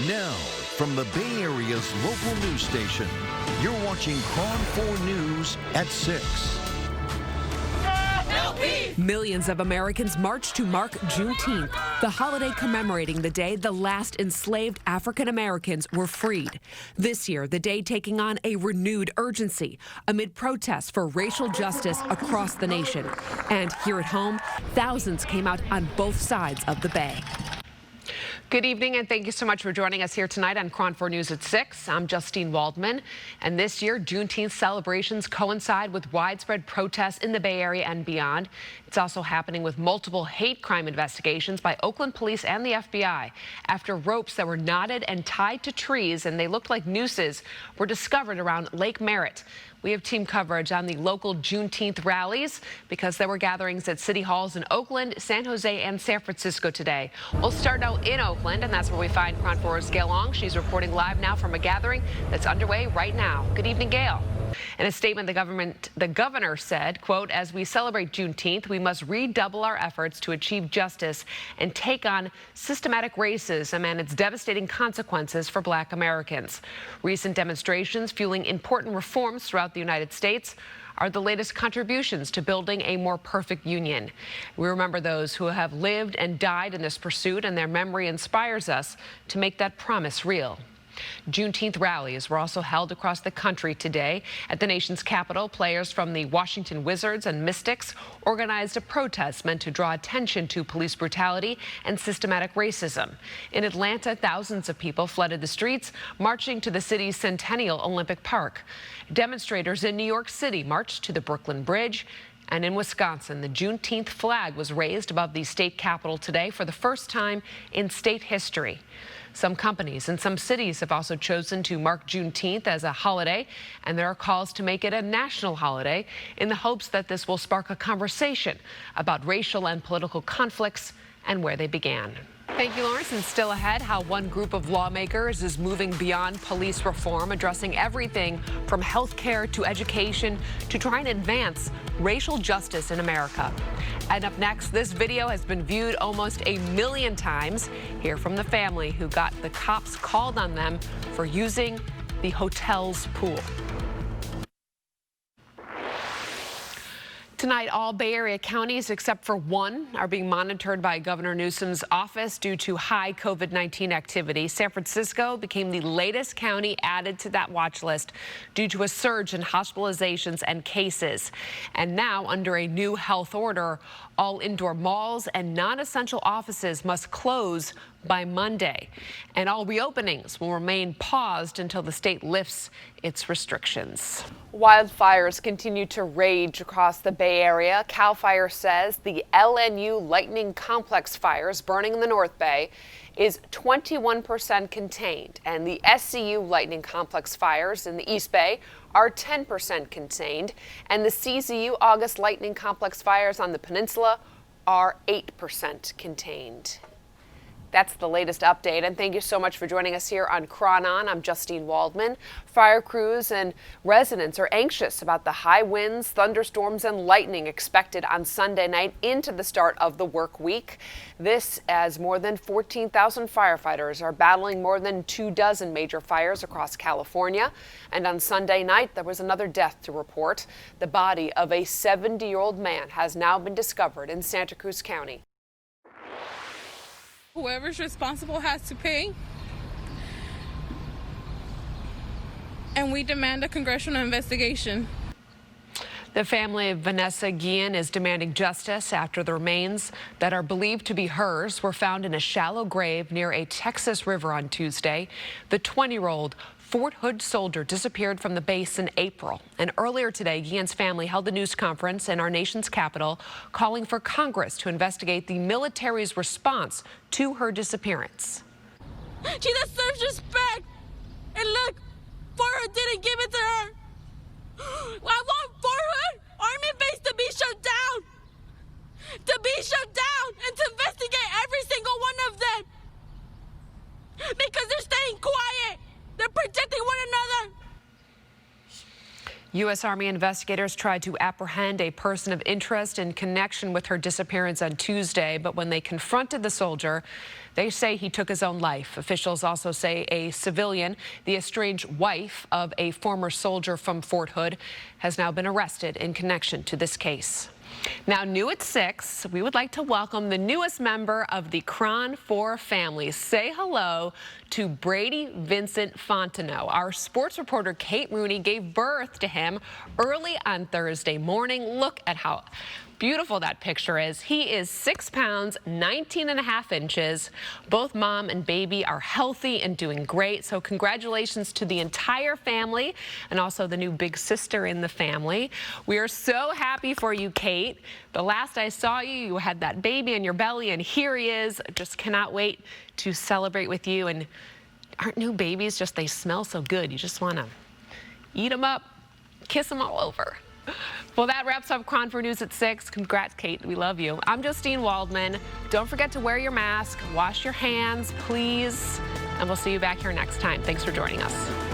Now, from the Bay Area's local news station, you're watching KRON 4 News at 6. Millions of Americans marched to mark Juneteenth, the holiday commemorating the day the last enslaved African Americans were freed. This year, the day taking on a renewed urgency amid protests for racial justice across the nation. And here at home, thousands came out on both sides of the Bay. Good evening, and thank you so much for joining us here tonight on KRON 4 News at 6. I'm Justine Waldman, and this year, Juneteenth celebrations coincide with widespread protests in the Bay Area and beyond. It's also happening with multiple hate crime investigations by Oakland police and the FBI after ropes that were knotted and tied to trees, and they looked like nooses, were discovered around Lake Merritt. We have team coverage on the local Juneteenth rallies because there were gatherings at city halls in Oakland, San Jose, and San Francisco today. We'll start out in Oakland, and that's where we find KRON 4's Gail Long. She's reporting live now from a gathering that's underway right now. Good evening, Gail. In a statement, the governor said, quote, "As we celebrate Juneteenth, we must redouble our efforts to achieve justice and take on systematic racism and its devastating consequences for Black Americans. Recent demonstrations fueling important reforms throughout the United States are the latest contributions to building a more perfect union. We remember those who have lived and died in this pursuit, and their memory inspires us to make that promise real." Juneteenth rallies were also held across the country today. At the nation's capital, players from the Washington Wizards and Mystics organized a protest meant to draw attention to police brutality and systematic racism. In Atlanta, thousands of people flooded the streets, marching to the city's Centennial Olympic Park. Demonstrators in New York City marched to the Brooklyn Bridge. And in Wisconsin, the Juneteenth flag was raised above the state capitol today for the first time in state history. Some companies and some cities have also chosen to mark Juneteenth as a holiday, and there are calls to make it a national holiday in the hopes that this will spark a conversation about racial and political conflicts and where they began. Thank you, Lawrence. And still ahead, how one group of lawmakers is moving beyond police reform, addressing everything from health care to education to trying to advance racial justice in America. And up next, this video has been viewed almost 1 million times. Hear from the family who got the cops called on them for using the hotel's pool. Tonight, all Bay Area counties except for one are being monitored by Governor Newsom's office due to high COVID-19 activity. San Francisco became the latest county added to that watch list due to a surge in hospitalizations and cases. And now, under a new health order, all indoor malls and non-essential offices must close by Monday. And all reopenings will remain paused until the state lifts its restrictions. Wildfires continue to rage across the Bay Area. CAL FIRE says the LNU Lightning Complex fires burning in the North Bay is 21% contained, and the SCU Lightning Complex fires in the East Bay are 10% contained, and the CZU August Lightning Complex fires on the peninsula are 8% contained. That's the latest update, and thank you so much for joining us here on KRONon. I'm Justine Waldman. Fire crews and residents are anxious about the high winds, thunderstorms, and lightning expected on Sunday night into the start of the work week. This as more than 14,000 firefighters are battling more than 24 major fires across California. And on Sunday night, there was another death to report. The body of a 70-year-old man has now been discovered in Santa Cruz County. Whoever's responsible has to pay, and we demand a congressional investigation. The family of Vanessa Guillen is demanding justice after the remains that are believed to be hers were found in a shallow grave near a Texas river on Tuesday. The 20-year-old Fort Hood soldier disappeared from the base in April. And earlier today, Guillen's family held a news conference in our nation's capital calling for Congress to investigate the military's response to her disappearance. She deserves respect. And look, Fort Hood didn't give it to her. I want Fort Hood Army base to be shut down. To be shut down and to investigate every single one of them. Because they're staying quiet. They're protecting one another. U.S. Army investigators tried to apprehend a person of interest in connection with her disappearance on Tuesday, but when they confronted the soldier, they say he took his own life. Officials also say a civilian, the estranged wife of a former soldier from Fort Hood, has now been arrested in connection to this case. Now, new at 6, we would like to welcome the newest member of the KRON-4 family. Say hello to Brady Vincent Fontenot. Our sports reporter Kate Rooney gave birth to him early on Thursday morning. Look at how beautiful that picture is. He is 6 pounds, 19.5 inches. Both mom and baby are healthy and doing great. So congratulations to the entire family and also the new big sister in the family. We are so happy for you, Kate. The last I saw you, you had that baby in your belly, and here he is. Just cannot wait to celebrate with you. And aren't new babies just, they smell so good. You just want to eat them up, kiss them all over. Well, that wraps up KRON-4 News at 6. Congrats, Kate. We love you. I'm Justine Waldman. Don't forget to wear your mask, wash your hands, please, and we'll see you back here next time. Thanks for joining us.